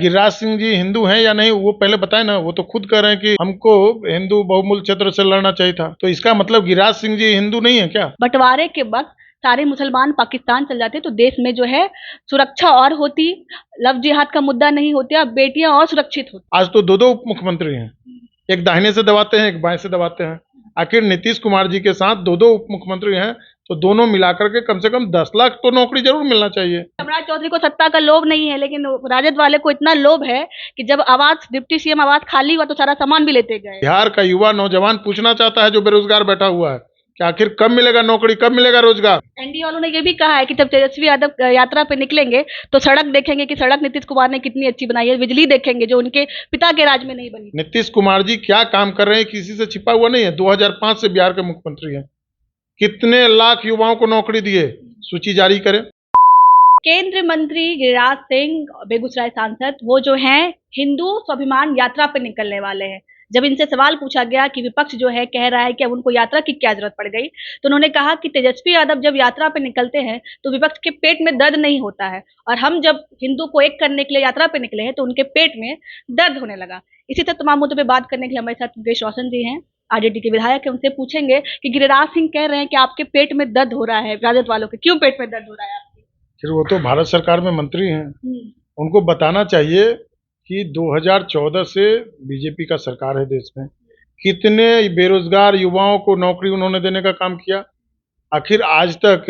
गिरिराज सिंह जी हिंदू हैं या नहीं वो पहले बताए ना। वो तो खुद कह रहे हैं कि हमको हिंदू बहुमूल्य क्षेत्र से लड़ना चाहिए था। तो इसका मतलब गिरिराज सिंह जी हिंदू नहीं है क्या? बंटवारे के वक्त सारे मुसलमान पाकिस्तान चल जाते तो देश में जो है सुरक्षा और होती, लव जिहाद का मुद्दा नहीं होता, बेटियां और सुरक्षित होती। आज तो दो दो उप मुख्यमंत्री हैं, एक दाहिने से दबाते हैं, एक बाएं से दबाते हैं। आखिर नीतीश कुमार जी के साथ दो दो उप मुख्यमंत्री हैं, तो दोनों मिलाकर के कम से कम 10 लाख तो नौकरी जरूर मिलना चाहिए। सम्राट चौधरी को सत्ता का लोभ नहीं है, लेकिन राजद वाले को इतना लोभ है कि जब आवास डिप्टी सीएम आवास खाली हुआ तो सारा सामान भी लेते गए। बिहार का युवा नौजवान पूछना चाहता है जो बेरोजगार बैठा हुआ है कि आखिर कब मिलेगा नौकरी, कब मिलेगा रोजगार। एनडीए वालों ने ये भी कहा है कि जब तेजस्वी यादव यात्रा पे निकलेंगे तो सड़क देखेंगे कि सड़क नीतीश कुमार ने कितनी अच्छी बनाई है, बिजली देखेंगे जो उनके पिता के राज में नहीं बनी। नीतीश कुमार जी क्या काम कर रहे हैं किसी से छिपा हुआ नहीं है। 2005 से बिहार के मुख्यमंत्री हैं, कितने लाख युवाओं को नौकरी दिए, सूची जारी करें। केंद्रीय मंत्री गिरिराज सिंह बेगूसराय सांसद वो जो हैं हिंदू स्वाभिमान यात्रा पर निकलने वाले हैं। जब इनसे सवाल पूछा गया कि विपक्ष जो है कह रहा है कि अब उनको यात्रा की क्या जरूरत पड़ गई, तो उन्होंने कहा कि तेजस्वी यादव जब यात्रा पर निकलते हैं तो विपक्ष के पेट में दर्द नहीं होता है, और हम जब हिंदू को एक करने के लिए यात्रा पर निकले हैं तो उनके पेट में दर्द होने लगा। इसी तरह तमाम मुद्दों पर बात करने के लिए हमारे साथ मुकेश रोशन जी हैं, आरजेडी के विधायक है। उनसे पूछेंगे कि गिरिराज सिंह कह रहे हैं कि आपके पेट में दर्द हो रहा है, राजद वालों के क्यों पेट में दर्द हो रहा है आपके? फिर वो तो भारत सरकार में मंत्री हैं, उनको बताना चाहिए कि 2014 से बीजेपी का सरकार है देश में, कितने बेरोजगार युवाओं को नौकरी उन्होंने देने का काम किया। आखिर आज तक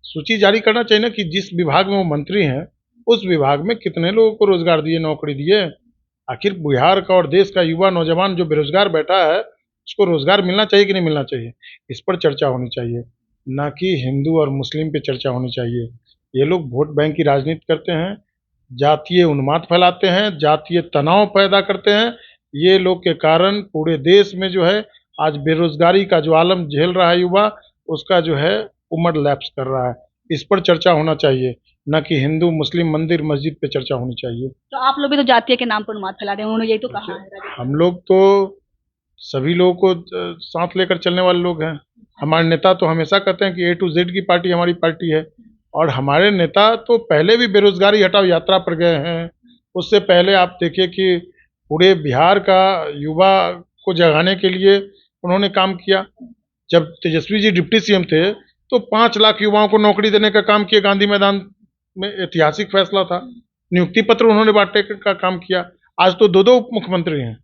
सूची जारी करना चाहिए ना कि जिस विभाग में वो मंत्री हैं उस विभाग में कितने लोगों को रोजगार दिए, नौकरी दिए। आखिर बिहार का और देश का युवा नौजवान जो बेरोजगार बैठा है उसको रोजगार मिलना चाहिए कि नहीं मिलना चाहिए, इस पर चर्चा होनी चाहिए, ना कि हिंदू और मुस्लिम पे चर्चा होनी चाहिए। ये लोग वोट बैंक की राजनीति करते हैं, जातीय उन्माद फैलाते हैं, जातीय तनाव पैदा करते हैं। ये लोग के कारण पूरे देश में जो है आज बेरोजगारी का जो आलम झेल रहा है युवा, उसका जो है उम्र लैप्स कर रहा है। इस पर चर्चा होना चाहिए, न कि हिंदू मुस्लिम मंदिर मस्जिद पे चर्चा होनी चाहिए। तो आप लोग भी तो जातीय के नाम पर उन्माद फैला रहे हैं, उन्होंने यही तो कहा है। हम लोग तो सभी लोगों को साथ लेकर चलने वाले लोग हैं। हमारे नेता तो हमेशा कहते हैं कि ए टू जेड की पार्टी हमारी पार्टी है, और हमारे नेता तो पहले भी बेरोजगारी हटाओ यात्रा पर गए हैं। उससे पहले आप देखिए कि पूरे बिहार का युवा को जगाने के लिए उन्होंने काम किया। जब तेजस्वी जी डिप्टी सीएम थे तो 5 लाख युवाओं को नौकरी देने का काम किया, गांधी मैदान में ऐतिहासिक फैसला था। नियुक्ति पत्र उन्होंने बांटने का काम किया। आज तो दो दो उप मुख्यमंत्री हैं,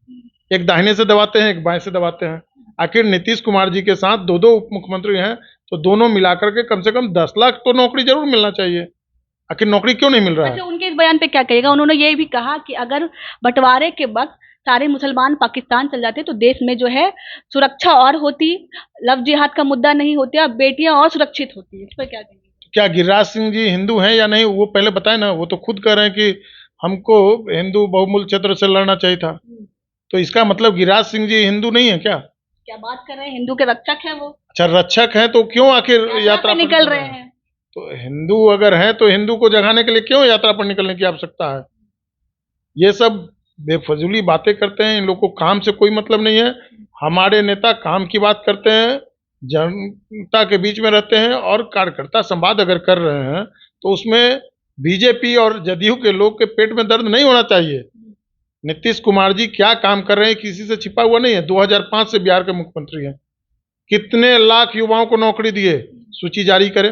एक दाहिने से दबाते हैं, एक बाएं से दबाते हैं। आखिर नीतीश कुमार जी के साथ दो दो उप मुख्यमंत्री हैं, तो दोनों मिलाकर के कम से कम 10 लाख तो नौकरी जरूर मिलना चाहिए। आखिर नौकरी क्यों नहीं मिल रहा है? अच्छा, उनके इस बयान पे क्या कहेगा? उन्होंने ये भी कहा कि अगर बंटवारे के वक्त सारे मुसलमान पाकिस्तान चल जाते तो देश में जो है सुरक्षा और होती, लव जिहाद का मुद्दा नहीं होता, बेटियां और सुरक्षित होती। इस पर क्या कहेंगे? क्या गिरिराज सिंह जी हिंदू हैं या नहीं वो पहले बताए ना। वो तो खुद कह रहे हैं कि हमको हिंदू बहुमूल्य क्षेत्र से लड़ना चाहिए था। तो इसका मतलब गिरिराज सिंह जी हिंदू नहीं है क्या? क्या बात कर रहे हैं, हिंदू के रक्षक हैं वो। अच्छा, रक्षक हैं तो क्यों आखिर यात्रा पर निकल रहे हैं? तो हिंदू अगर हैं तो हिंदू को जगाने के लिए क्यों यात्रा पर निकलने की आवश्यकता है? ये सब बेफजूली बातें करते हैं, इन लोग को काम से कोई मतलब नहीं है। हमारे नेता काम की बात करते हैं, जनता के बीच में रहते हैं, और कार्यकर्ता संवाद अगर कर रहे हैं तो उसमें बीजेपी और जदयू के लोग के पेट में दर्द नहीं होना चाहिए। नीतीश कुमार जी क्या काम कर रहे हैं किसी से छिपा हुआ नहीं है। 2005 से बिहार के मुख्यमंत्री हैं, कितने लाख युवाओं को नौकरी दिए, सूची जारी करें।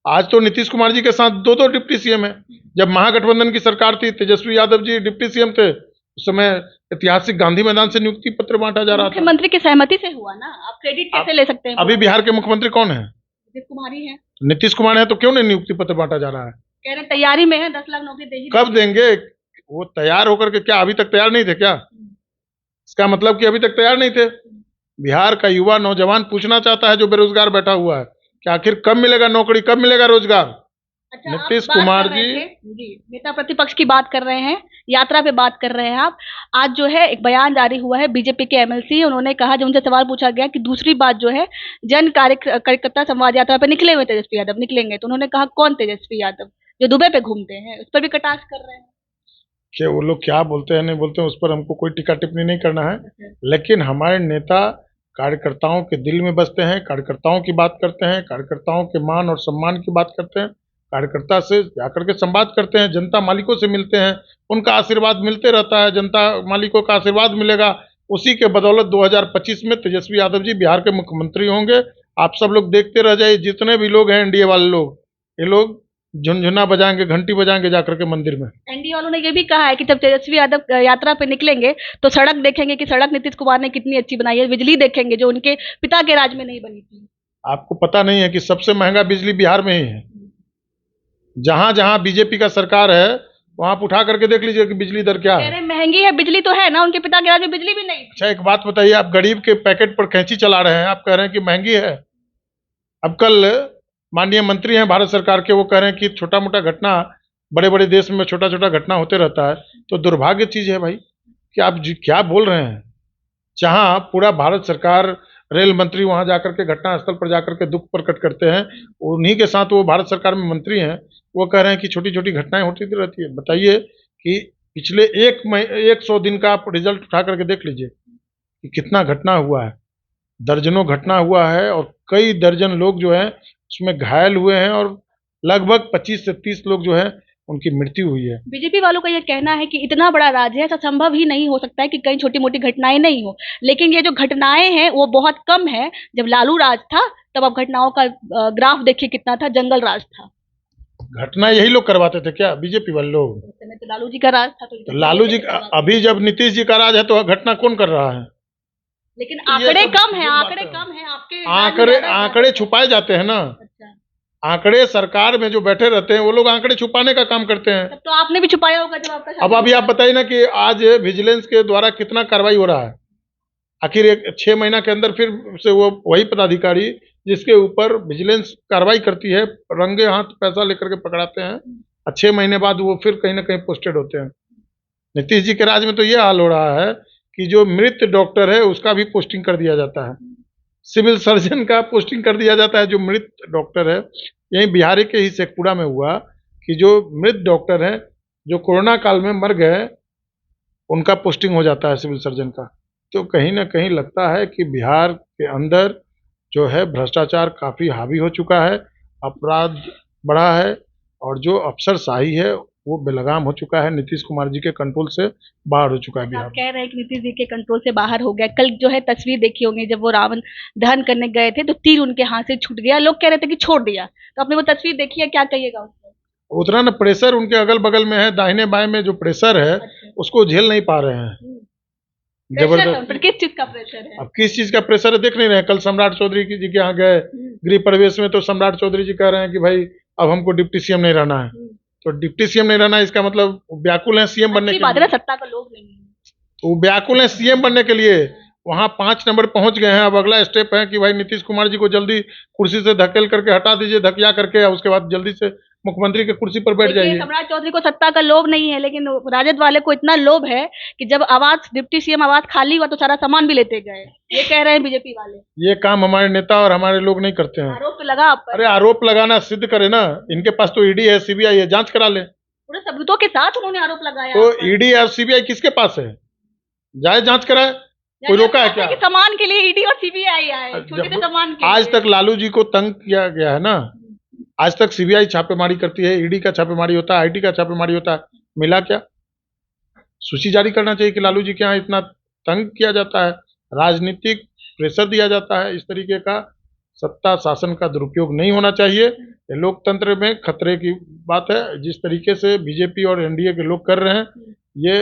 आज तो नीतीश कुमार जी के साथ दो दो डिप्टी सीएम है। जब महागठबंधन की सरकार थी, तेजस्वी यादव जी डिप्टी सीएम थे, उस समय ऐतिहासिक गांधी मैदान से नियुक्ति पत्र बांटा जा रहा था। मुख्यमंत्री की सहमति से हुआ ना, आप क्रेडिट कैसे ले सकते हैं? अभी बिहार के मुख्यमंत्री कौन है? नीतीश कुमार ही है। नीतीश कुमार है तो क्यों नहीं नियुक्ति पत्र बांटा जा रहा है? कह रहे तैयारी में है, 10 लाख नौकरी देंगे। कब देंगे? वो तैयार होकर के क्या अभी तक तैयार नहीं थे क्या? इसका मतलब कि अभी तक तैयार नहीं थे। बिहार का युवा नौजवान पूछना चाहता है जो बेरोजगार बैठा हुआ है कि आखिर कब मिलेगा नौकरी, कब मिलेगा रोजगार। अच्छा, नीतीश कुमार जी नेता प्रतिपक्ष की बात कर रहे हैं, यात्रा पे बात कर रहे हैं आप। आज जो है एक बयान जारी हुआ है बीजेपी के एमएलसी, उन्होंने कहा, जब उनसे सवाल पूछा गया कि दूसरी बात जो है जन कार्यकर्ता संवाद यात्रा पे निकले हुए तेजस्वी यादव निकलेंगे, तो उन्होंने कहा कौन तेजस्वी यादव जो दुबई पे घूमते हैं, उस पर भी कटाक्ष कर रहे हैं। कि वो लोग क्या बोलते हैं नहीं बोलते हैं उस पर हमको कोई टिक्का टिप्पणी नहीं करना है, लेकिन हमारे नेता कार्यकर्ताओं के दिल में बसते हैं, कार्यकर्ताओं की बात करते हैं, कार्यकर्ताओं के मान और सम्मान की बात करते हैं, कार्यकर्ता से जाकर के संवाद करते हैं, जनता मालिकों से मिलते हैं, उनका आशीर्वाद मिलते रहता है, जनता मालिकों का आशीर्वाद मिलेगा। उसी के बदौलत 2025 में तेजस्वी यादव जी बिहार के मुख्यमंत्री होंगे। आप सब लोग देखते रह जाइए, जितने भी लोग हैं एनडीए वाले लोग, ये लोग झुनझुना बजाएंगे, घंटी बजाएंगे जाकर के मंदिर में। एनडीए वालों ने ये भी कहा है कि जब तेजस्वी यादव यात्रा पे निकलेंगे तो सड़क देखेंगे कि सड़क नीतीश कुमार ने कितनी अच्छी बनाई है, बिजली देखेंगे जो उनके पिता के राज में नहीं बनी थी। आपको पता नहीं है कि सबसे महंगा बिजली बिहार में ही है। जहां जहां बीजेपी का सरकार है वहां आप उठा करके देख लीजिए कि बिजली दर क्या कह है। रहे महंगी है, बिजली तो है ना, उनके पिता के राज में बिजली भी नहीं थी। अच्छा, एक बात बताइए, आप गरीब के पैकेट पर कैंची चला रहे हैं, आप कह रहे हैं कि महंगी है। अब कल माननीय मंत्री हैं भारत सरकार के, वो कह रहे हैं कि छोटा मोटा घटना, बड़े बड़े देश में छोटा छोटा घटना होते रहता है, तो दुर्भाग्य चीज है भाई कि आप क्या बोल रहे हैं। जहां पूरा भारत सरकार, रेल मंत्री वहां जाकर के घटना स्थल पर जाकर के दुख प्रकट करते हैं, उन्हीं के साथ वो भारत सरकार में मंत्री हैं, वो कह रहे हैं कि छोटी छोटी घटनाएं होती रहती है। बताइए कि पिछले 100 दिन का आप रिजल्ट उठा करके देख लीजिए कि कितना घटना हुआ है। दर्जनों घटना हुआ है और कई दर्जन लोग जो है उसमें घायल हुए हैं और लगभग 25 से 30 लोग जो है उनकी मृत्यु हुई है। बीजेपी वालों का यह कहना है कि इतना बड़ा राज्य है, ऐसा संभव ही नहीं हो सकता है कि कहीं छोटी मोटी घटनाएं नहीं हो, लेकिन ये जो घटनाएं हैं वो बहुत कम है। जब लालू राज था तब आप घटनाओं का ग्राफ देखिए कितना था, जंगल राज था। घटना यही लोग करवाते थे क्या, बीजेपी वाले लोग? उस समय तो लालू जी का राज था, तो लालू जी अभी जब नीतीश जी का राज है तो घटना कौन कर रहा है? लेकिन आंकड़े कम है, आंकड़े कम है आपके आंकड़े छुपाए जाते हैं ना। अच्छा, आंकड़े सरकार में जो बैठे रहते हैं वो लोग आंकड़े छुपाने का काम करते हैं। तब तो आपने भी छुपाया होगा जब आपका अब अभी आप बताइए ना कि आज विजिलेंस के द्वारा कितना कार्रवाई हो रहा है। आखिर 6 महीना के अंदर फिर से वो वही पदाधिकारी जिसके ऊपर विजिलेंस कार्रवाई करती है, रंगे हाथ पैसा लेकर के पकड़ाते हैं और 6 महीने बाद वो फिर कहीं ना कहीं पोस्टेड होते हैं। नीतीश जी के राज में तो ये हाल हो रहा है कि जो मृत डॉक्टर है उसका भी पोस्टिंग कर दिया जाता है, सिविल सर्जन का पोस्टिंग कर दिया जाता है। जो मृत डॉक्टर है, यही बिहार के ही शेखपुरा में हुआ कि जो मृत डॉक्टर हैं जो कोरोना काल में मर गए, उनका पोस्टिंग हो जाता है सिविल सर्जन का। तो कहीं ना कहीं लगता है कि बिहार के अंदर जो है भ्रष्टाचार काफ़ी हावी हो चुका है, अपराध बढ़ा है और जो अफसरशाही है वो बेलगाम हो चुका है, नीतीश कुमार जी के कंट्रोल से बाहर हो चुका है बिहार। आप कह रहे हैं कि नीतीश जी के कंट्रोल से बाहर हो गया। कल जो है तस्वीर देखी होंगी, जब वो रावण दहन करने गए थे तो तीर उनके हाथ से छूट गया, लोग कह रहे थे कि छोड़ दिया, तो आपने वो तस्वीर देखी है, क्या कहिएगा उसको? उतना ना प्रेशर उनके अगल बगल में है, दाहिने बाएं में जो प्रेशर है उसको झेल नहीं पा रहे हैं। जबरदस्त। किस चीज का प्रेशर है? अब किस चीज का प्रेशर है देख नहीं रहे। कल सम्राट चौधरी जी के यहाँ गए गृह प्रवेश में, तो सम्राट चौधरी जी कह रहे हैं कि भाई अब हमको डिप्टी सीएम नहीं रहना है। तो डिप्टी सीएम नहीं रहना है, इसका मतलब व्याकुल है सीएम बनने के लिए। सत्ता का लोग नहीं है तो वो व्याकुल है सीएम बनने के लिए, वहां 5 नंबर पहुंच गए हैं। अब अगला स्टेप है कि भाई नीतीश कुमार जी को जल्दी कुर्सी से धकेल करके हटा दीजिए, धकिया करके, उसके बाद जल्दी से मुख्यमंत्री के कुर्सी पर बैठ जाइए। सम्राट चौधरी को सत्ता का लोभ नहीं है, लेकिन राजद वाले को इतना लोभ है कि जब आवाज डिप्टी सीएम आवाज खाली हुआ तो सारा सामान भी लेते गए। ये कह रहे हैं बीजेपी वाले। ये काम हमारे नेता और हमारे लोग नहीं करते हैं। आरोप लगा आप पर। अरे आरोप लगाना सिद्ध करे ना, इनके पास तो ईडी है, सीबीआई है, जांच करा ले। पूरे सबूतों के साथ उन्होंने आरोप लगाया। तो ईडी और सीबीआई किसके पास है? जाए जांच कराए, कोई रोका है क्या? सामान के लिए ईडी और सीबीआई आए, छोटे से सामान के आज तक लालू जी को तंग किया गया है ना। आज तक सीबीआई छापेमारी करती है, ईडी का छापेमारी होता है, आईटी का छापेमारी होता है, मिला क्या? सूची जारी करना चाहिए कि लालू जी के यहाँ इतना तंग किया जाता है, राजनीतिक प्रेशर दिया जाता है। इस तरीके का सत्ता शासन का दुरुपयोग नहीं होना चाहिए। ये लोकतंत्र में खतरे की बात है। जिस तरीके से बीजेपी और एनडीए के लोग कर रहे हैं, ये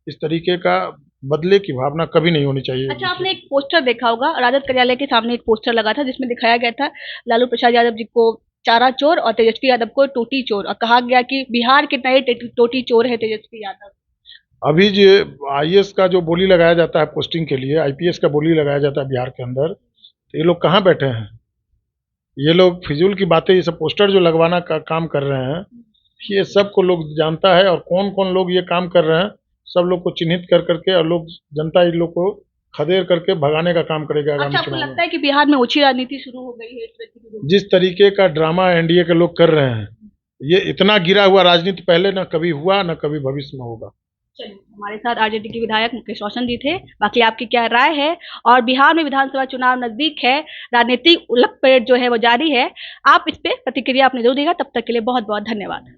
इस तरीके का बदले की भावना कभी नहीं होनी चाहिए। अच्छा, आपने एक पोस्टर देखा होगा, राजद कार्यालय के सामने एक पोस्टर लगा था जिसमें दिखाया गया था लालू प्रसाद यादव जी को चारा चोर और तेजस्वी यादव को टोटी चोर, और कहा गया कि बिहार के नए टोटी चोर है तेजस्वी यादव। अभी जो आईएएस का जो बोली लगाया जाता है पोस्टिंग के लिए, आईपीएस का बोली लगाया जाता है बिहार के अंदर, तो ये लोग कहाँ बैठे हैं? ये लोग फिजूल की बातें, ये सब पोस्टर जो लगवाना का काम कर रहे हैं, ये सब को लोग जानता है और कौन कौन लोग ये काम कर रहे हैं, सब लोग को चिन्हित कर करके और लोग जनता इन लोग को खदेड़ करके भगाने का काम करेगा। अच्छा, आपको लगता है कि बिहार में ओछी राजनीति शुरू हो गई है? जिस तरीके का ड्रामा एनडीए के लोग कर रहे हैं, ये इतना गिरा हुआ राजनीति पहले न कभी हुआ न कभी भविष्य में होगा। चलिए, हमारे साथ आरजेडी के विधायक मुकेश रोशन जी थे। बाकी आपकी क्या राय है? और बिहार में विधानसभा चुनाव नजदीक है, राजनीतिक उलटफेर जो है वो जारी है। आप इस पे प्रतिक्रिया अपनी जरूर देगा। तब तक के लिए बहुत बहुत धन्यवाद।